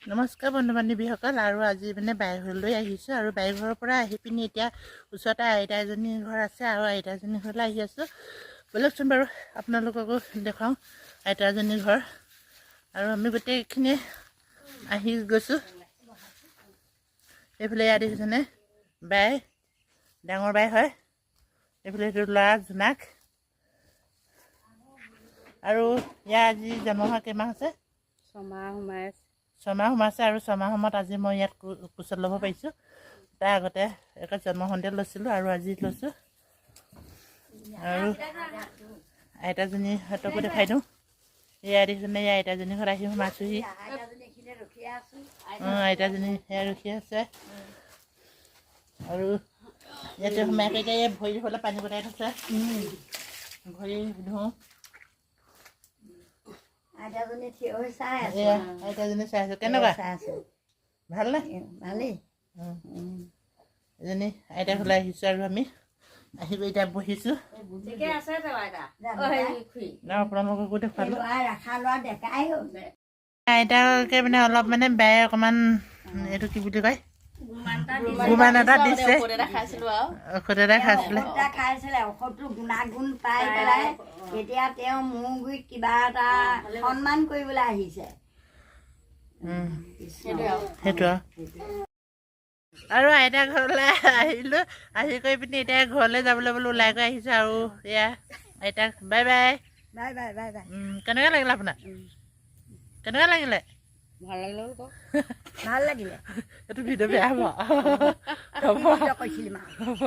নমস্কাৰ বন্ধু বান্ধৱীসকল আৰু আজি মানে বাইঘৰলৈ আহিছোঁ আৰু বাইঘৰৰ পৰা আহি পিনি এতিয়া ওচৰতে আইতা এজনীৰ ঘৰ আছে আৰু আইতা এজনীৰ ঘৰলৈ আহি আছোঁ। ব'লকচোন বাৰু আপোনালোককো দেখাওঁ আইতা এজনীৰ ঘৰ। আৰু আমি গোটেইখিনি আহি গৈছোঁ। এইফালে ইয়াত দেখিছেনে বাই, ডাঙৰ বাই হয়। এইফালে এইটো ল'ৰা জোনাক। আৰু ইয়াৰ আজি জন্ম হোৱা কেইমাহ আছে? ছমাহ সোমাইছে আৰু ছমাহ সময়ত আজি মই ইয়াত কোচত ল'ব পাৰিছোঁ। তাৰ আগতে একে জন্ম সন্ধিয়া লৈছিলোঁ আৰু আজি লৈছোঁ। আৰু আইতাজনী হাতকো দেখাই দিওঁ। এয়া দেখিছেনে এই আইতাজনীৰ ঘৰত আহি সোমাইছোঁহি। আইতাজনী সেয়া ৰখি আছে আৰু ইয়াতে সোমাই কৰি এতিয়া ভৰি হ'লে পানী গোটাই থৈছে। ভৰি ধুওঁ। আইতাজনী থিয় হৈ চাই আছে। আইতাজনী চাই আছোঁ। কেনেকুৱা ভালনে? ভালেই। এজনী আইতা ঘৰলৈ আহিছোঁ আৰু আমি আহিব এতিয়া বহিছোঁ। আপোনালোককো দেখুৱালোঁ। আইতাকে মানে অলপ মানে বেয়া অকণমান এইটো কি বুলি কয় গুমান এটা দিছে। ঔষধ এটা খাইছিলে। ঔষধটো গুণাগুণ পাই পেলাই এতিয়া তেওঁ মোৰ গুৰিত কিবা এটা সন্মান কৰিবলৈ আহিছে। সেইটো আৰু আইতা ঘৰলৈ আহিলোঁ। আহি কৰি পিনি এতিয়া ঘৰলৈ যাবলৈ বোলো ওলাই গৈ আহিছোঁ আৰু এয়া আইতাক bye bye. Bye bye bye bye. কেনেকুৱা লাগিলে আপোনাৰ? কেনেকুৱা লাগিলে? ভাল লাগিলে ভাল লাগিলে। এইটো ভিডিঅ' বেয়া হ'ব। কৈছিলি মা। হ'ব।